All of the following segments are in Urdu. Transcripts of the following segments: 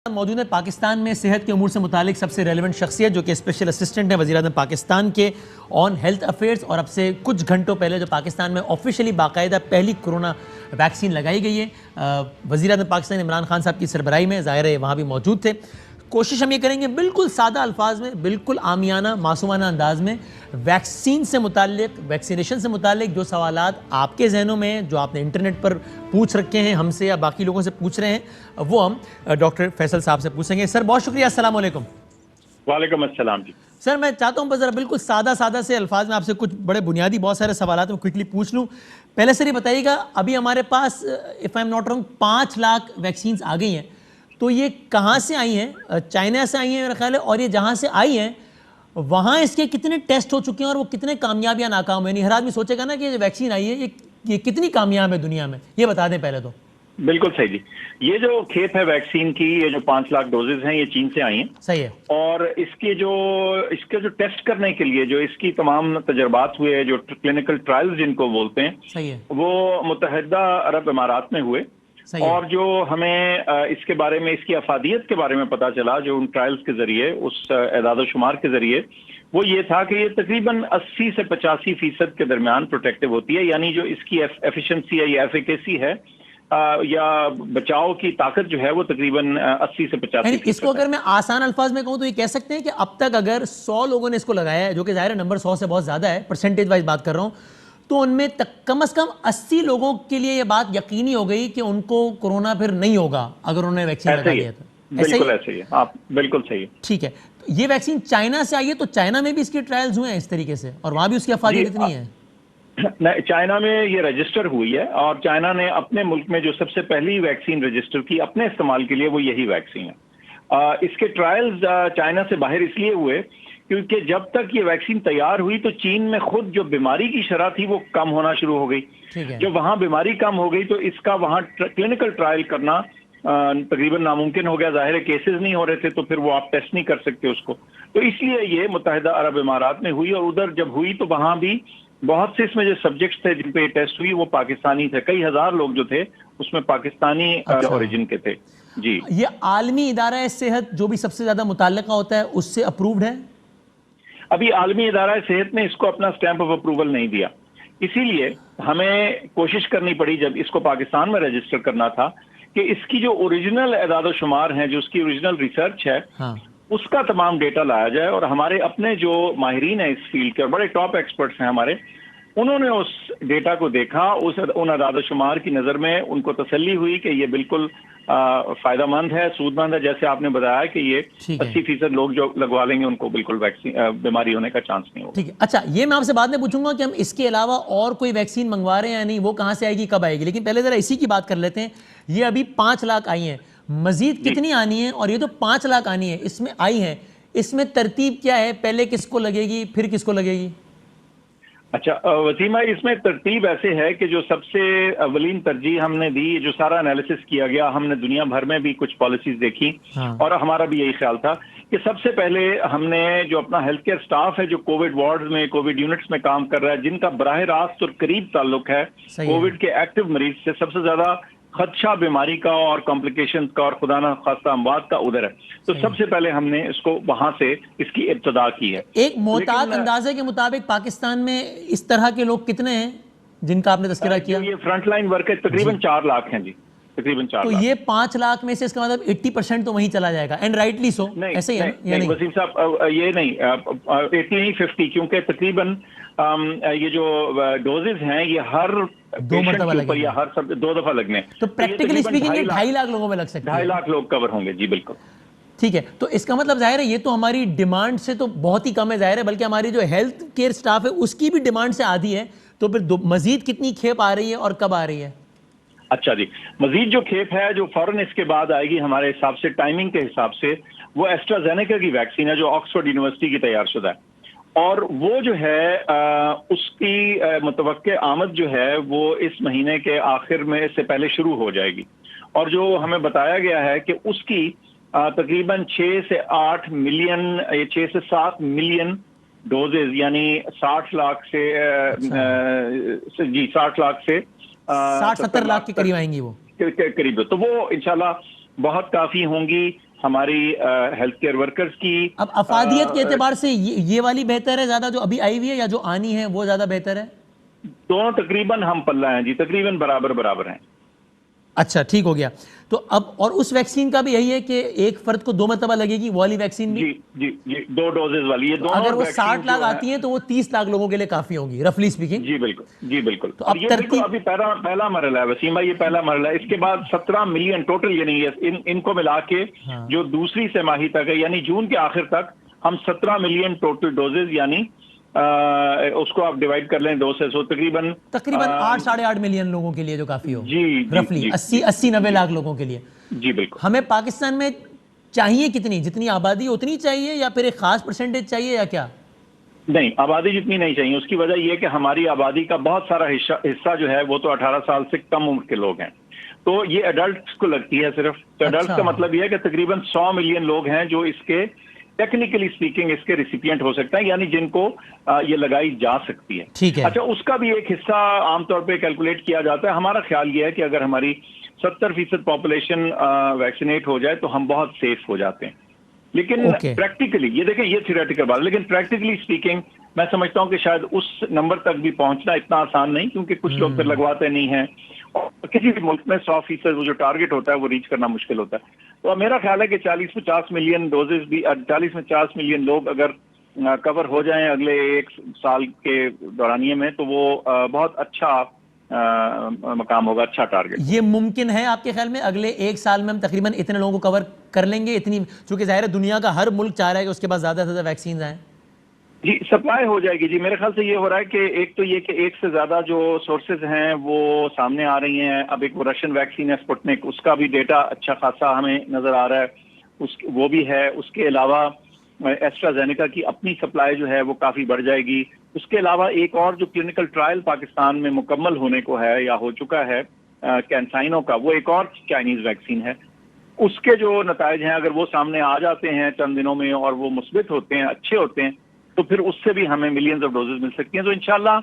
موجود ہے پاکستان میں صحت کے امور سے متعلق سب سے ریلیونٹ شخصیت جو کہ اسپیشل اسسٹنٹ ہے وزیر اعظم پاکستان کے آن ہیلتھ افیئرز، اور اب سے کچھ گھنٹوں پہلے جو پاکستان میں آفیشلی باقاعدہ پہلی کورونا ویکسین لگائی گئی ہے، وزیر اعظم پاکستان عمران خان صاحب کی سربراہی میں، ظاہر ہے وہاں بھی موجود تھے۔ کوشش ہم یہ کریں گے بالکل سادہ الفاظ میں، بالکل عامیانہ معصومانہ انداز میں ویکسین سے متعلق، ویکسینیشن سے متعلق جو سوالات آپ کے ذہنوں میں ہیں، جو آپ نے انٹرنیٹ پر پوچھ رکھے ہیں ہم سے یا باقی لوگوں سے پوچھ رہے ہیں، وہ ہم ڈاکٹر فیصل صاحب سے پوچھیں گے۔ سر بہت شکریہ، السلام علیکم۔ وعلیکم السلام جی۔ سر میں چاہتا ہوں بس ذرا بالکل سادہ سے الفاظ میں آپ سے کچھ بڑے بنیادی بہت سارے سوالات میں کوئکلی پوچھ لوں۔ پہلے سر یہ بتائیے گا، ابھی ہمارے پاس if I am not wrong 5 lakh vaccines آ گئی ہیں، تو یہ کہاں سے آئی ہیں؟ چائنا سے آئی ہیں میرا خیال ہے، اور یہ جہاں سے آئی ہیں وہاں اس کے کتنے ٹیسٹ ہو چکے ہیں اور وہ کتنے کامیاب یا ناکام ہیں؟ ہر آدمی سوچے گا نا کہ یہ ویکسین آئی ہے یہ کتنی کامیاب ہے دنیا میں، یہ بتا دیں پہلے تو۔ بالکل صحیح جی۔ یہ جو کھیپ ہے ویکسین کی، یہ جو 5 لاکھ ڈوزز ہیں، یہ چین سے آئی ہیں۔ صحیح ہے۔ اور اس کے جو ٹیسٹ کرنے کے لیے جو اس کی تمام تجربات ہوئے، جو کلینکل ٹرائلز جن کو بولتے ہیں، صحیح ہے، وہ متحدہ عرب امارات میں ہوئے۔ اور جو ہمیں اس کے بارے میں، اس کی افادیت کے بارے میں پتا چلا جو ان ٹرائلز کے ذریعے، اس اعداد و شمار کے ذریعے، وہ یہ تھا کہ یہ تقریباً 80 سے 85% کے درمیان پروٹیکٹیو ہوتی ہے، یعنی جو اس کی ایفیشنسی ہے یا ایفیکیسی ہے یا بچاؤ کی طاقت جو ہے وہ تقریباً 80 سے 85%۔ اس کو اگر میں آسان الفاظ میں کہوں تو یہ کہہ سکتے ہیں کہ اب تک اگر 100 لوگوں نے اس کو لگایا ہے، جو کہ ظاہر نمبر 100 سے بہت زیادہ ہے، پرسنٹیج وائز بات کر رہا ہوں، تو ان میں کم از کم 80 لوگوں کے لیے یہ بات یقینی ہو گئی کہ ان کو کورونا پھر نہیں ہوگا اگر انہوں نے ویکسین لگا لیا تو۔ بالکل ایسے ہی ہے، آپ بالکل صحیح ہے۔ ٹھیک ہے، یہ ویکسین چائنا سے آئی ہے، تو چائنا میں بھی اس کے ٹرائلز ہوئے ہیں اس طریقے سے، اور وہاں بھی اس کی افادیت اتنی ہے؟ چائنا میں یہ رجسٹر ہوئی ہے، اور چائنا نے اپنے ملک میں جو سب سے پہلی ویکسین رجسٹر کی اپنے استعمال کے لیے، وہ یہی ویکسین ہے۔ اس کے ٹرائلز چائنا سے باہر اس لیے ہوئے کیونکہ جب تک یہ ویکسین تیار ہوئی تو چین میں خود جو بیماری کی شرح تھی وہ کم ہونا شروع ہو گئی۔ جب وہاں بیماری کم ہو گئی تو اس کا وہاں کلینکل ٹرائل کرنا تقریباً ناممکن ہو گیا، ظاہر کیسز نہیں ہو رہے تھے تو پھر وہ آپ ٹیسٹ نہیں کر سکتے اس کو، تو اس لیے یہ متحدہ عرب امارات میں ہوئی۔ اور ادھر جب ہوئی تو وہاں بھی بہت سے اس میں جو سبجیکٹس تھے جن پہ یہ ٹیسٹ ہوئی وہ پاکستانی تھے، کئی ہزار لوگ جو تھے اس میں پاکستانی اوریجن کے تھے جی۔ یہ عالمی ادارہ صحت جو بھی سب سے زیادہ متعلقہ ہوتا ہے اس سے اپرووڈ ہے؟ ابھی عالمی ادارہ صحت نے اس کو اپنا سٹیمپ آف اپروول نہیں دیا، اسی لیے ہمیں کوشش کرنی پڑی جب اس کو پاکستان میں رجسٹر کرنا تھا کہ اس کی جو اوریجنل اعداد و شمار ہیں، جو اس کی اوریجنل ریسرچ ہے، اس کا تمام ڈیٹا لایا جائے، اور ہمارے اپنے جو ماہرین ہیں اس فیلڈ کے اور بڑے ٹاپ ایکسپرٹس ہیں ہمارے، انہوں نے اس ڈیٹا کو دیکھا، ان اعداد و شمار کی نظر میں ان کو تسلی ہوئی کہ یہ بالکل فائدہ مند ہے، سود مند ہے، جیسے آپ نے بتایا کہ یہ 80% لوگ جو لگوا لیں گے ان کو بالکل ویکسین بیماری ہونے کا چانس نہیں ہوگا۔ ٹھیک ہے، اچھا یہ میں آپ سے بعد میں پوچھوں گا کہ ہم اس کے علاوہ اور کوئی ویکسین منگوا رہے ہیں یا نہیں، وہ کہاں سے آئے گی، کب آئے گی، لیکن پہلے ذرا اسی کی بات کر لیتے ہیں۔ یہ ابھی 5 لاکھ آئی ہیں، مزید کتنی آنی ہیں؟ اور یہ تو 5 لاکھ آنی ہے، اس میں آئی ہیں، اس میں ترتیب کیا ہے؟ پہلے کس کو لگے گی، پھر کس کو لگے گی؟ اچھا وسیم بھائی، اس میں ترتیب ایسے ہے کہ جو سب سے اولین ترجیح ہم نے دی، جو سارا انالیسس کیا گیا، ہم نے دنیا بھر میں بھی کچھ پالیسیز دیکھی، اور ہمارا بھی یہی خیال تھا کہ سب سے پہلے ہم نے جو اپنا ہیلتھ کیئر سٹاف ہے جو کووڈ وارڈز میں، کووڈ یونٹس میں کام کر رہا ہے، جن کا براہ راست اور قریب تعلق ہے کووڈ کے ایکٹیو مریض سے، سب سے زیادہ خدشہ بیماری کا اور کمپلیکیشنز کا اور خدا نہ خواستہ اموات کا ادھر ہے، تو سب سے پہلے ہم نے اس کو وہاں سے اس کی ابتدا کی ہے۔ ایک محتاط اندازے کے مطابق پاکستان میں اس طرح کے لوگ کتنے ہیں جن کا آپ نے تذکرہ کیا؟ یہ فرنٹ لائن ورکر تقریباً 4 لاکھ ہیں جی، تقریباً 4 لاکھ۔ تو یہ 5 لاکھ میں سے اس کا مطلب 80% تو وہیں چلا جائے گا، اینڈ رائٹلی سو، ایسے ہی ہے یا نہیں؟ وسیم صاحب یہ نہیں، 80 نہیں 50، کیونکہ تقریباً یہ جو ڈوزز ہیں یہ ہر 2 مرتبہ اوپر یا ہر 2 دفعہ لگنے، تو پریکٹیکلی اسپیکنگ یہ 2.5 لاکھ لوگوں میں لگ سکتے ہیں، 2.5 لاکھ لوگ کور ہوں گے جی، بالکل ٹھیک ہے۔ تو اس کا مطلب ظاہر ہے یہ تو ہماری ڈیمانڈ سے تو بہت ہی کم ہے، ظاہر ہے، بلکہ ہماری جو ہیلتھ کیئر سٹاف ہے اس کی بھی ڈیمانڈ سے آدھی ہے، تو پھر مزید کتنی کھیپ آ رہی ہے اور کب آ رہی ہے؟ اچھا جی، مزید جو کھیپ ہے جو فوراً اس کے بعد آئے گی ہمارے حساب سے، ٹائمنگ کے حساب سے، وہ ایسٹرازینیکا کی ویکسین ہے جو آکسفورڈ یونیورسٹی کی تیار شدہ ہے، اور وہ جو ہے اس کی متوقع آمد جو ہے وہ اس مہینے کے آخر میں سے پہلے شروع ہو جائے گی، اور جو ہمیں بتایا گیا ہے کہ اس کی تقریباً 6 سے 8 ملین، 6 سے 7 ملین ڈوزز، یعنی 60 لاکھ سے جی 60 لاکھ سے 60-70 لاکھ کے قریب آئیں گی وہ قریب، تو وہ انشاءاللہ بہت کافی ہوں گی ہماری ہیلتھ کیئر ورکرز کی. اب افادیت کے اعتبار سے یہ والی بہتر ہے زیادہ جو ابھی آئی ہوئی ہے، یا جو آنی ہے وہ زیادہ بہتر ہے؟ دونوں تقریباً ہم پلہ ہیں جی، تقریباً برابر ہیں. اچھا ٹھیک ہو گیا. تو اب اور اس ویکسین کا بھی یہی ہے کہ ایک فرد کو 2 مرتبہ لگے گی، وہ والی ویکسین بھی؟ جی 2 ڈوزز والی. یہ دونوں اگر وہ ویکسین 60 لاکھ آتی ہیں تو وہ 30 لاکھ لوگوں کے لیے کافی ہوں گی رفلی اسپیکنگ. جی بالکل. تو اور اب یہ بالکل ابھی پہلا مرحلہ ہے وسیم بھائی، یہ پہلا مرحلہ ہے. اس کے بعد 17 ملین ٹوٹل، یعنی ان کو ملا کے جو دوسری سہ ماہی تک ہے، یعنی جون کے آخر تک ہم 17 ملین ٹوٹل ڈوزز، یعنی اس کو آپ ڈیوائڈ کر لیں 2 سے، سو تقریباً 8 ساڑھے 8 ملین لوگوں کے لیے جو کافی ہو. جی رفلی 80-90 لاکھ لوگوں کے لیے. جی بالکل. ہمیں پاکستان میں چاہیے کتنی؟ جتنی آبادی اتنی چاہیے، یا پھر ایک خاص پرسنٹیج چاہیے، یا کیا؟ نہیں، آبادی جتنی نہیں چاہیے. اس کی وجہ یہ کہ ہماری آبادی کا بہت سارا حصہ جو ہے وہ تو 18 سال سے کم عمر کے لوگ ہیں. تو یہ ایڈلٹس کو لگتی ہے صرف. تو ایڈلٹس کا مطلب یہ ہے کہ تقریباً 100 ملین لوگ ہیں جو اس کے ٹیکنیکلی سپیکنگ اس کے ریسیپینٹ ہو سکتے ہیں، یعنی جن کو یہ لگائی جا سکتی ہے. ٹھیک ہے. اچھا، اس کا بھی ایک حصہ عام طور پہ کیلکولیٹ کیا جاتا ہے. ہمارا خیال یہ ہے کہ اگر ہماری 70% پاپولیشن ویکسینیٹ ہو جائے تو ہم بہت سیف ہو جاتے ہیں. لیکن پریکٹیکلی یہ دیکھیں، یہ تھیوریٹیکل بات، لیکن پریکٹیکلی اسپیکنگ میں سمجھتا ہوں کہ شاید اس نمبر تک بھی پہنچنا اتنا آسان نہیں، کیونکہ کچھ لوگ پھر لگواتے نہیں ہیں، اور کسی بھی ملک میں 100% وہ جو ٹارگٹ ہوتا ہے وہ ریچ کرنا مشکل ہوتا ہے. تو میرا خیال ہے کہ 40-50 ملین ڈوزز بھی، 40-50 ملین لوگ اگر کور ہو جائیں اگلے 1 سال کے دورانیے میں، تو وہ بہت اچھا مقام ہوگا، اچھا ٹارگٹ. یہ ممکن ہے آپ کے خیال میں اگلے 1 سال میں ہم تقریباً اتنے لوگوں کو کور کر لیں گے؟ اتنی، چونکہ ظاہر ہے دنیا کا ہر ملک چاہ رہا ہے کہ اس کے پاس زیادہ سے زیادہ ویکسینز آئیں. جی، سپلائی ہو جائے گی جی. میرے خیال سے یہ ہو رہا ہے کہ ایک تو یہ کہ ایک سے زیادہ جو سورسز ہیں وہ سامنے آ رہی ہیں. اب ایک وہ رشین ویکسین ہے اسپوٹنک، اس کا بھی ڈیٹا اچھا خاصا ہمیں نظر آ رہا ہے، وہ بھی ہے. اس کے علاوہ ایسٹرازینیکا کی اپنی سپلائی جو ہے وہ کافی بڑھ جائے گی. اس کے علاوہ ایک اور جو کلینکل ٹرائل پاکستان میں مکمل ہونے کو ہے یا ہو چکا ہے کینسائنو کا، وہ ایک اور چائنیز ویکسین ہے. اس کے جو نتائج ہیں اگر وہ سامنے آ جاتے ہیں چند دنوں میں اور وہ مثبت ہوتے ہیں، اچھے ہوتے ہیں، تو پھر اس سے بھی ہمیں ملینز آف ڈوزز مل سکتی ہیں. تو انشاءاللہ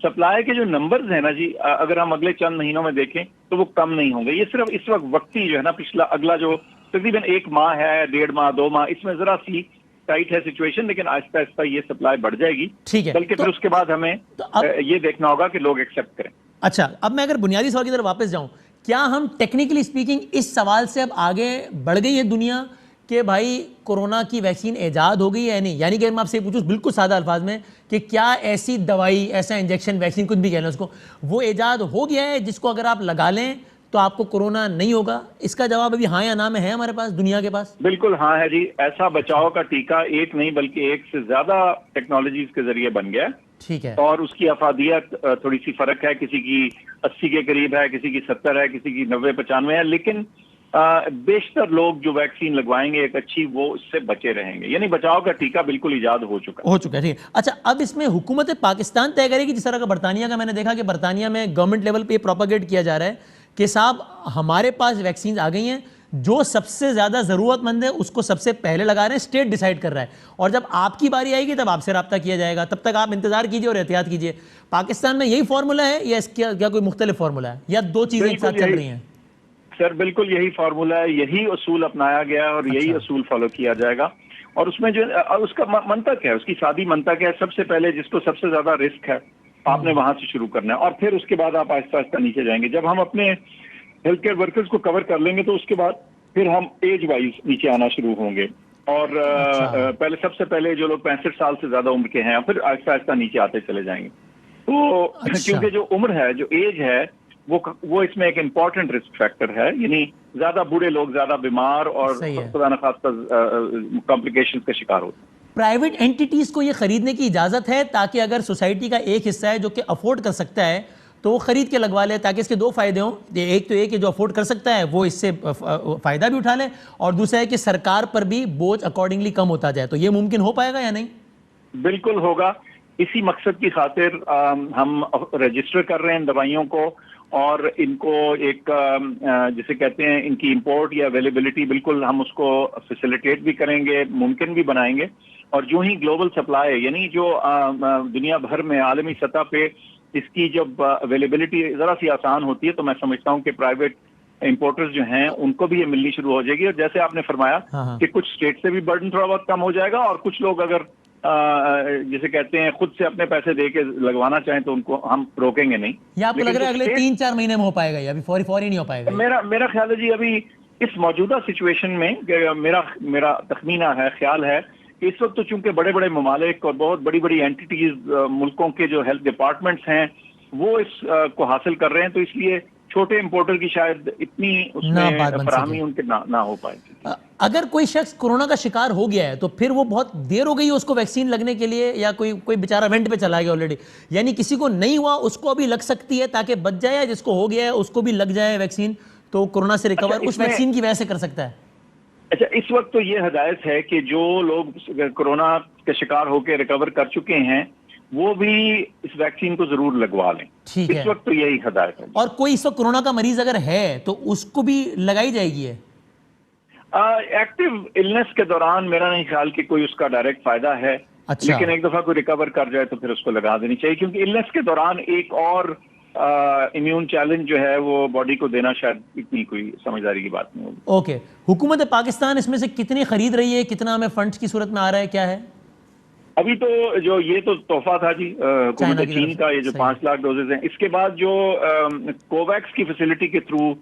سپلائی کے جو نمبرز ہیں نا جی، اگر ہم اگلے چند مہینوں میں دیکھیں تو وہ کم نہیں ہوں گے. یہ صرف اس وقت وقتی جو ہے نا، اگلا جو تقریباً 1 ماہ ہے، 1.5 ماہ 2 ماہ، اس میں ذرا سی ٹائٹ ہے سچویشن، لیکن آہستہ آہستہ یہ سپلائی بڑھ جائے گی. ٹھیک ہے. بلکہ پھر اس کے بعد ہمیں یہ دیکھنا ہوگا کہ لوگ ایکسیپٹ کریں. اچھا، اب میں اگر بنیادی سوال کی طرف واپس جاؤں، کیا ہم ٹیکنیکلی اسپیکنگ اس سوال سے اب آگے بڑھ گئی ہے دنیا کہ بھائی کورونا کی ویکسین ایجاد ہو گئی ہے یا نہیں؟ یعنی کہ میں آپ سے پوچھوں بالکل سادہ الفاظ میں کہ کیا ایسی دوائی، ایسا انجیکشن، ویکسین، کچھ بھی کہہ لیں اس کو، وہ ایجاد ہو گیا ہے جس کو اگر آپ لگا لیں تو آپ کو کورونا نہیں ہوگا؟ اس کا جواب ابھی ہاں یا نہ میں ہے ہمارے پاس، دنیا کے پاس؟ بالکل ہاں ہے جی. ایسا بچاؤ کا ٹیکہ ایک نہیں بلکہ 1 سے زیادہ ٹیکنالوجیز کے ذریعے بن گیا. ٹھیک ہے. اور اس کی افادیت تھوڑی سی فرق ہے، کسی کی 80 کے قریب ہے، کسی کی 70 ہے، کسی کی 90-95 ہے، لیکن بیشتر لوگ جو ویکسین لگوائیں گے ایک اچھی، وہ اس سے بچے رہیں گے. یعنی بچاؤ کا ٹیکہ بالکل ایجاد ہو چکا ہے. ٹھیک ہے. اچھا، اب اس میں حکومت پاکستان طے کرے گی، جس طرح کا برطانیہ کا میں نے دیکھا کہ برطانیہ میں گورنمنٹ لیول پہ یہ پروپیگیٹ کیا جا رہا ہے کہ صاحب ہمارے پاس ویکسینز آ گئی ہیں، جو سب سے زیادہ ضرورت مند ہے اس کو سب سے پہلے لگا رہے ہیں، اسٹیٹ ڈیسائیڈ کر رہا ہے، اور جب آپ کی باری آئے گی تب آپ سے رابطہ کیا جائے گا، تب تک آپ انتظار کیجئے اور احتیاط کیجئے. پاکستان میں یہی فارمولہ ہے یا اس کیا کوئی مختلف فارمولہ ہے، یا دو چیزیں ایک ساتھ چل رہی ہیں؟ سر بالکل یہی فارمولہ ہے، یہی اصول اپنایا گیا ہے اور یہی اصول فالو کیا جائے گا. اور اس میں جو اس کا منطق ہے، اس کی سادی منطق ہے، سب سے پہلے جس کو سب سے زیادہ رسک ہے آپ نے وہاں سے شروع کرنا ہے، اور پھر اس کے بعد آپ آہستہ آہستہ نیچے جائیں گے. جب ہم اپنے ہیلتھ کیئر ورکرز کو کور کر لیں گے تو اس کے بعد پھر ہم ایج وائز نیچے آنا شروع ہوں گے. اور پہلے سب سے پہلے جو لوگ 65 سال سے زیادہ عمر کے ہیں، پھر آہستہ آہستہ نیچے آتے چلے جائیں گے. تو کیونکہ جو عمر ہے، جو ایج ہے، وہ اس میں ایک امپورٹنٹ رسک فیکٹر ہے. یعنی زیادہ بوڑھے لوگ زیادہ بیمار اور خدا نخواستہ کمپلیکیشنز کا شکار ہوتے ہیں. پرائیویٹ اینٹیٹیز کو یہ خریدنے کی اجازت ہے تاکہ اگر سوسائٹی کا ایک حصہ ہے جو کہ افورڈ کر سکتا ہے تو وہ خرید کے لگوا لے، تاکہ اس کے 2 فائدے ہوں. ایک تو یہ کہ جو افورڈ کر سکتا ہے وہ اس سے فائدہ بھی اٹھا لے، اور دوسرا ہے کہ سرکار پر بھی بوجھ اکارڈنگلی کم ہوتا جائے. تو یہ ممکن ہو پائے گا یا نہیں؟ بالکل ہوگا. اسی مقصد کی خاطر ہم رجسٹر کر رہے ہیں دوائیوں کو، اور ان کو ایک جسے کہتے ہیں ان کی امپورٹ یا اویلیبلٹی، بالکل ہم اس کو فیسیلیٹیٹ بھی کریں گے، ممکن بھی بنائیں گے. اور جو ہی گلوبل سپلائی، یعنی جو دنیا بھر میں عالمی سطح پہ اس کی جب اویلیبلٹی ذرا سی آسان ہوتی ہے، تو میں سمجھتا ہوں کہ پرائیویٹ امپورٹرز جو ہیں ان کو بھی یہ ملنی شروع ہو جائے گی. اور جیسے آپ نے فرمایا کہ کچھ اسٹیٹ سے بھی برڈن تھوڑا بہت کم ہو جائے گا, اور کچھ لوگ اگر جسے کہتے ہیں خود سے اپنے پیسے دے کے لگوانا چاہیں تو ان کو ہم روکیں گے نہیں. یا آپ کو لگ رہا ہے اگلے 3-4 مہینے میں ہو پائے گا, ابھی فوری نہیں ہو پائے گا؟ میرا خیال ہے جی ابھی اس موجودہ سچویشن میں میرا تخمینہ ہے, خیال ہے کہ اس وقت تو چونکہ بڑے بڑے ممالک اور بہت بڑی بڑی اینٹیز ملکوں کے جو ہیلتھ ڈپارٹمنٹس ہیں وہ اس کو حاصل کر رہے ہیں, تو اس لیے چھوٹے امپورٹر کی شاید اتنی اس میں فراہمی ان کے نہ ہو پائے گی. اگر کوئی شخص کورونا کا شکار ہو گیا ہے تو پھر وہ بہت دیر ہو گئی ہے اس کو ویکسین لگنے کے لیے, یا کوئی بیچارہ وینٹ پہ چلا گیا آلریڈی, یعنی کسی کو نہیں ہوا اس کو ابھی لگ سکتی ہے تاکہ بچ جائے, جس کو ہو گیا ہے اس کو بھی لگ جائے ویکسین تو کورونا سے ریکور اس ویکسین کی وجہ سے کر سکتا ہے؟ اچھا, اس وقت تو یہ ہدایت ہے کہ جو لوگ کورونا کے شکار ہو کے ریکور کر چکے ہیں وہ بھی اس ویکسین کو ضرور لگوا لیں. ٹھیک ہے, اس وقت تو یہی ہدایت ہے. اور کوئی اس وقت کورونا کا مریض اگر ہے تو اس کو بھی لگائی جائے گی؟ ایکٹیو النس کے دوران میرا نہیں خیال کہ کوئی اس کا ڈائریکٹ فائدہ ہے, لیکن ایک دفعہ کوئی ریکور کر جائے تو پھر اس کو لگا دینی چاہیے, کیونکہ النس کے دوران ایک اور امیون چیلنج جو ہے وہ باڈی کو دینا شاید اتنی کوئی سمجھداری کی بات نہیں ہوگی. اوکے, حکومت پاکستان اس میں سے کتنی خرید رہی ہے, کتنا ہمیں فنڈز کی صورت میں آ رہا ہے, کیا ہے ابھی تو جو یہ تو تحفہ تھا جی حکومت چین کا, یہ جو 5 لاکھ ڈوزز ہیں, اس کے بعد جو کوویکس کی فیسلٹی کے تھرو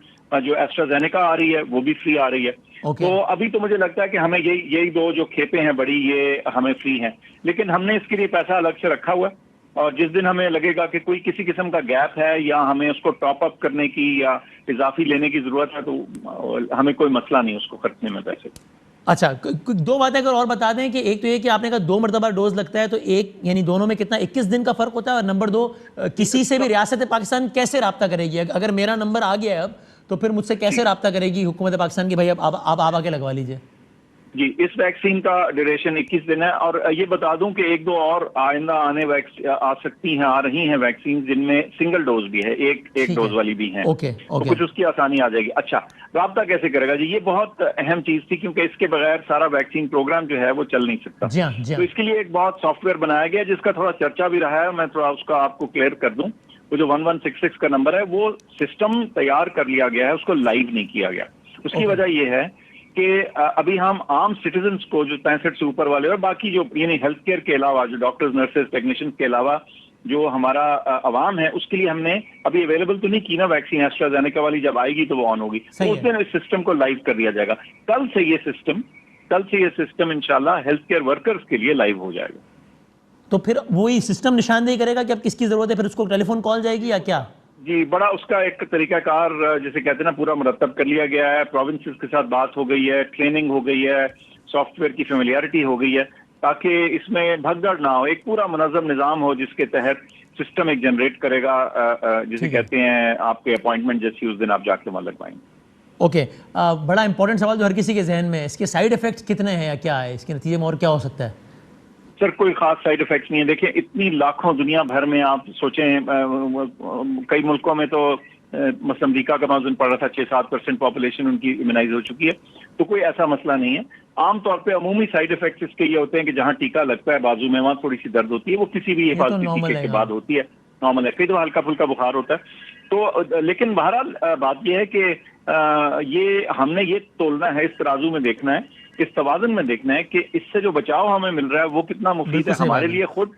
جو ایسٹرازینیکا آ رہی ہے وہ بھی فری آ رہی ہے. تو ابھی تو مجھے لگتا ہے کہ ہمیں یہی 2 جو کھیپیں ہیں بڑی یہ ہمیں فری ہیں, لیکن ہم نے اس کے لیے پیسہ الگ سے رکھا ہوا ہے, اور جس دن ہمیں لگے گا کہ کوئی کسی قسم کا گیپ ہے یا ہمیں اس کو ٹاپ اپ کرنے کی یا اضافی لینے کی ضرورت ہے تو ہمیں کوئی مسئلہ نہیں اس کو خرچنے میں پیسے. اچھا, 2 باتیں اگر اور بتا دیں کہ ایک تو یہ کہ آپ نے کہا 2 مرتبہ ڈوز لگتا ہے, تو ایک یعنی دونوں میں کتنا 21 دن کا فرق ہوتا ہے, اور نمبر 2 کسی سے بھی ریاست پاکستان کیسے رابطہ کرے گی اگر میرا نمبر آ گیا ہے اب تو پھر مجھ سے کیسے رابطہ کرے گی حکومت پاکستان کی بھائی اب آپ آ کے لگوا لیجئے؟ جی, اس ویکسین کا ڈیوریشن 21 دن ہے, اور یہ بتا دوں کہ 1-2 اور آئندہ آ سکتی ہیں, آ رہی ہیں ویکسین جن میں سنگل ڈوز بھی ہے, ایک ڈوز والی بھی ہیں, تو کچھ اس کی آسانی آ جائے گی. اچھا, رابطہ کیسے کرے گا جی, یہ بہت اہم چیز تھی کیونکہ اس کے بغیر سارا ویکسین پروگرام جو ہے وہ چل نہیں سکتا. تو اس کے لیے ایک بہت سافٹ ویئر بنایا گیا جس کا تھوڑا چرچا بھی رہا ہے, میں تھوڑا اس کا آپ کو کلیئر کر دوں. وہ جو 1166 کا نمبر ہے وہ سسٹم تیار کر لیا گیا ہے, اس کو لائیو نہیں کیا گیا. اس کی وجہ یہ ہے کہ ابھی ہم عام سٹیزنز کو جو 65 سے اوپر والے اور باقی جو یعنی ہیلتھ کیئر کے علاوہ جو ڈاکٹرز, نرسز, ٹیکنیشین کے علاوہ جو ہمارا عوام ہے اس کے لیے ہم نے ابھی اویلیبل تو نہیں کی نا ویکسین. ایسٹرازینیکا والی جب آئے گی تو وہ آن ہوگی, اس دن اس سسٹم کو لائیو کر دیا جائے گا. کل سے یہ سسٹم انشاءاللہ ہیلتھ کیئر ورکرز کے لیے لائیو ہو جائے گا. تو پھر وہی سسٹم نشاندہی کرے گا کہ اب کس کی ضرورت ہے, پھر اس کو ٹیلی فون کال جائے گی یا کیا؟ جی, بڑا اس کا ایک طریقہ کار جسے کہتے ہیں نا پورا مرتب کر لیا گیا ہے. پروونسز کے ساتھ بات ہو گئی ہے, ٹریننگ ہو گئی ہے, سافٹ ویئر کی فیملیئرٹی ہو گئی ہے, تاکہ اس میں بھگدڑ نہ ہو, ایک پورا منظم نظام ہو جس کے تحت سسٹم ایک جنریٹ کرے گا جسے کہتے ہیں آپ کے اپوائنٹمنٹ جیسی اس دن آپ جا کے وہاں لگوائیں گے. اوکے, بڑا امپورٹنٹ سوال جو ہر کسی کے ذہن میں ہے, اس کے سائیڈ ایفیکٹس کتنے ہیں یا کیا ہے, اس کے نتیجے میں اور کیا ہو سکتا ہے؟ سر کوئی خاص سائیڈ ایفیکٹس نہیں ہے. دیکھیں اتنی لاکھوں دنیا بھر میں آپ سوچیں, کئی ملکوں میں تو مثلا امریکہ کا موازن پڑ رہا تھا 6-7% پاپولیشن ان کی امیونائز ہو چکی ہے, تو کوئی ایسا مسئلہ نہیں ہے. عام طور پہ عمومی سائیڈ ایفیکٹس اس کے یہ ہوتے ہیں کہ جہاں ٹیکہ لگتا ہے بازو میں وہاں تھوڑی سی درد ہوتی ہے, وہ کسی بھی حفاظتی ٹیکے کے بعد ہوتی ہے, نارمل ہے. کئی تو ہلکا پھلکا بخار ہوتا ہے. تو لیکن بہرحال بات یہ ہے کہ یہ ہم نے یہ تولنا ہے, اس ترازو میں دیکھنا ہے, اس توازن میں دیکھنا ہے کہ اس سے جو بچاؤ ہمیں مل رہا ہے وہ کتنا مفید ہے ہمارے لیے خود,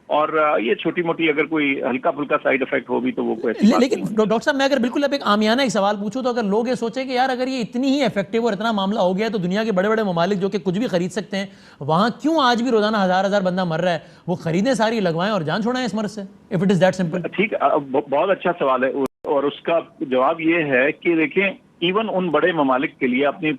اور یہ چھوٹی موٹی اگر کوئی ہلکا پھلکا سائیڈ ایفیکٹ ہو بھی تو وہ کوئی. لیکن ڈاکٹر صاحب میں اگر بالکل اب ایک عامیانہ ایک سوال پوچھوں تو اگر لوگ یہ سوچیں کہ یار اگر یہ اتنی ہی ایفیکٹو اور اتنا معاملہ ہو گیا تو دنیا کے بڑے بڑے ممالک جو کہ کچھ بھی خرید سکتے ہیں وہاں کیوں آج بھی روزانہ ہزار بندہ مر رہا ہے, وہ خریدیں ساری, لگوائیں اور جان چھوڑائیں اس مرض سے, if it is that simple. ٹھیک, بہت اچھا سوال ہے, اور اس کا جواب یہ ہے کہ دیکھیں ایون ان بڑے ممالک کے لیے اپنی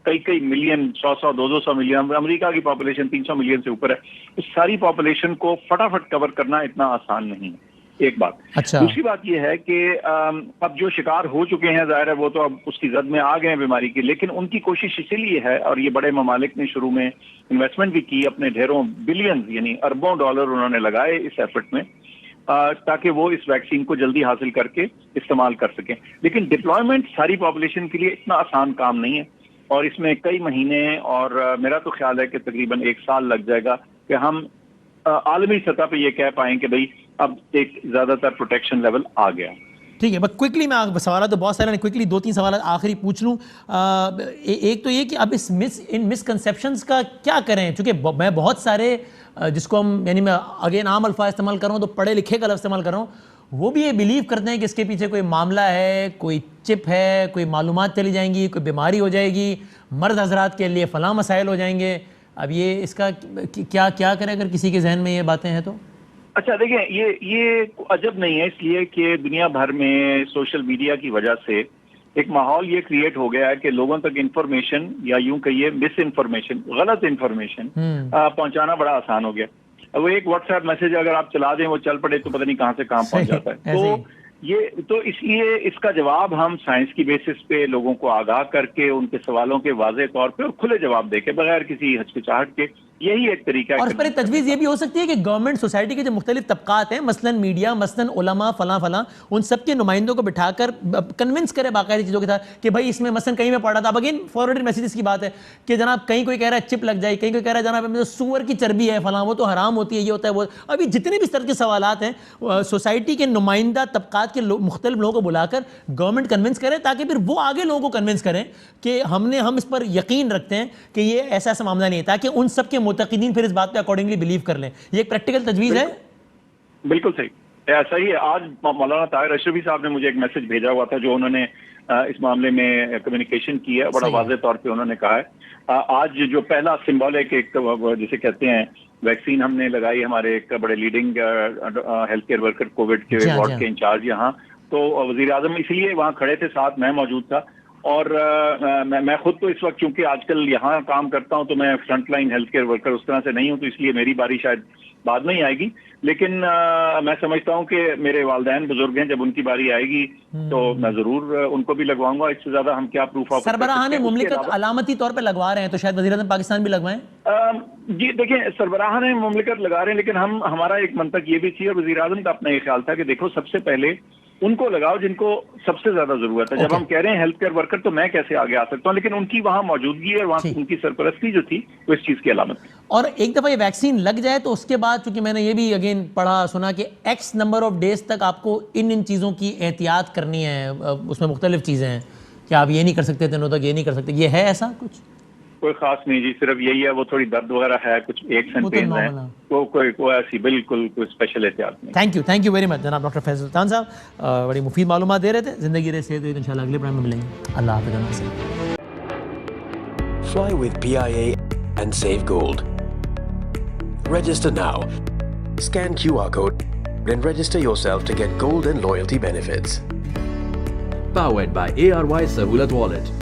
کئی ملین, 100-200 ملین, امریکہ کی پاپولیشن 300 ملین سے اوپر ہے, اس ساری پاپولیشن کو فٹافٹ کور کرنا اتنا آسان نہیں ہے, ایک بات. دوسری بات یہ ہے کہ اب جو شکار ہو چکے ہیں ظاہر ہے وہ تو اب اس کی زد میں آ گئے ہیں بیماری کی, لیکن ان کی کوشش اسی لیے ہے, اور یہ بڑے ممالک نے شروع میں انویسٹمنٹ بھی کی, اپنے ڈھیروں بلینز یعنی اربوں ڈالر انہوں نے لگائے اس ایفرٹ میں, تاکہ وہ اس ویکسین کو جلدی حاصل کر کے استعمال کر سکیں. لیکن ڈپلائمنٹ ساری پاپولیشن کے لیے اتنا آسان کام نہیں ہے, اور اس میں کئی مہینے اور میرا تو خیال ہے کہ تقریباً 1 سال لگ جائے گا کہ ہم عالمی سطح پہ یہ کہہ پائیں کہ بھئی اب ایک زیادہ تر پروٹیکشن لیول آ گیا. ٹھیک ہے، بس کوئکلی میں سوالات تو بہت سارے ہیں، کوئکلی 2-3 سوالات آخری پوچھ لوں. ایک تو یہ کہ اب ان مسکنسیپشنس کا کیا کریں، چونکہ میں بہت سارے جس کو ہم یعنی میں اگین عام الفاظ استعمال کر رہا ہوں تو پڑھے لکھے کا لفظ استعمال کر رہا ہوں، وہ بھی یہ بلیو کرتے ہیں کہ اس کے پیچھے کوئی معاملہ ہے، کوئی چپ ہے، کوئی معلومات چلی جائیں گی، کوئی بیماری ہو جائے گی، مرد حضرات کے لیے فلاں مسائل ہو جائیں گے. اب یہ اس کا کیا کریں اگر کسی کے ذہن میں یہ باتیں ہیں تو؟ اچھا دیکھیں، یہ عجب نہیں ہے، اس لیے کہ دنیا بھر میں سوشل میڈیا کی وجہ سے ایک ماحول یہ کریٹ ہو گیا ہے کہ لوگوں تک انفارمیشن یا یوں کہیے مس انفارمیشن، غلط انفارمیشن پہنچانا بڑا آسان ہو گیا. وہ ایک واٹس ایپ میسج اگر آپ چلا دیں وہ چل پڑے تو پتہ نہیں کہاں سے کہاں پہنچ جاتا ہے. تو اس لیے اس کا جواب ہم سائنس کی بیسس پہ لوگوں کو آگاہ کر کے ان کے سوالوں کے واضح طور پہ اور کھلے جواب دے کے بغیر کسی ہچکچاہٹ کے، یہی ایک طریقہ ہے. اور اس پر ایک تجویز یہ بھی ہو سکتی ہے کہ گورنمنٹ سوسائٹی کے جو مختلف طبقات ہیں، مثلاً میڈیا، مثلاً علماء، فلاں ان سب کے نمائندوں کو بٹھا کر کنونس کرے باقاعدہ چیزوں کے ساتھ کہ بھائی اس میں مثلاً کہیں میں پڑھ رہا تھا، اب اگین فارورڈ میسیجز کی بات ہے کہ جناب کہیں کوئی کہہ رہا ہے چپ لگ جائے، کہیں کوئی کہہ رہا ہے جناب سور کی چربی ہے فلاں، وہ تو حرام ہوتی ہے، یہ ہوتا ہے وہ. ابھی جتنے بھی اس طرح کے سوالات ہیں سوسائٹی کے نمائندہ طبقات کے مختلف لوگوں کو بلا کر گورنمنٹ کنونس کرے تاکہ پھر وہ آگے لوگوں کو کنونس کریں کہ ہم اس پر یقین رکھتے ہیں کہ یہ ایسا معاملہ نہیں ہے، تاکہ ان سب کے معتقدین پھر اس بات پہ اکارڈنگلی بلیو کر لیں. یہ ایک پریکٹیکل تجویز ہے. بالکل صحیح، صحیح ہے. آج مولانا طاہر اشرفی صاحب نے مجھے ایک میسج بھیجا ہوا تھا جو انہوں نے اس معاملے میں کمیونیکیشن کی ہے، بڑا واضح طور پہ انہوں نے کہا ہے آج جو پہلا سمبولک ایک جسے کہتے ہیں ویکسین ہم نے لگائی، ہمارے ایک بڑے leading health care worker Covid کے وارڈ کے انچارج یہاں، تو وزیر اعظم اس لیے وہاں کھڑے تھے، ساتھ میں موجود تھا. اور میں خود تو اس وقت چونکہ آج کل یہاں کام کرتا ہوں تو میں front line health care worker اس طرح سے نہیں ہوں، تو اس لیے میری باری شاید بعد میں ہی آئے گی، لیکن میں سمجھتا ہوں کہ میرے والدین بزرگ ہیں، جب ان کی باری آئے گی تو میں ضرور ان کو بھی لگواؤں گا. اس سے زیادہ ہم کیا پروف آف سربراہان مملکت علامتی طور پہ لگوا رہے ہیں تو شاید وزیر اعظم پاکستان بھی لگوائیں. جی دیکھیں، سربراہان مملکت لگا رہے ہیں، لیکن ہمارا ایک منطق یہ بھی تھی اور وزیر اعظم کا اپنا یہ خیال تھا کہ دیکھو سب سے پہلے ان کو لگاؤ جن کو سب سے زیادہ ضرورت ہے. جب ہم کہہ رہے ہیں ہیلتھ کیئر ورکر تو میں کیسے آگے آ سکتا ہوں، لیکن ان کی وہاں موجودگی ہے، وہاں ان کی سرپرستی جو تھی وہ اس چیز کی علامت تھی. اور ایک دفعہ یہ ویکسین لگ جائے تو اس کے بعد، چونکہ میں نے یہ بھی اگین پڑھا سنا کہ ایکس نمبر آف ڈیز تک آپ کو ان چیزوں کی احتیاط کرنی ہے، اس میں مختلف چیزیں ہیں کہ آپ یہ نہیں کر سکتے، دنوں تک یہ نہیں کر سکتے. یہ ہے ایسا کچھ؟ کوئی خاص نہیں جی، صرف یہی ہے، وہ تھوڑی درد وغیرہ ہے، کچھ ایکس اینڈ پین ہے، کوئی ایسی بالکل کوئی اسپیشل احتیاط نہیں. تھینک یو ویری مچ جناب ڈاکٹر فیض سلطان صاحب، بڑی مفید معلومات دے رہے تھے. زندگی رہے صحت ہوئی تو انشاءاللہ اگلے پروگرام میں ملیں گے. اللہ حافظ. Fly with PIA and save gold. Register now. Scan QR code and register yourself to get gold and loyalty benefits. Powered by ARY Sahulat Wallet.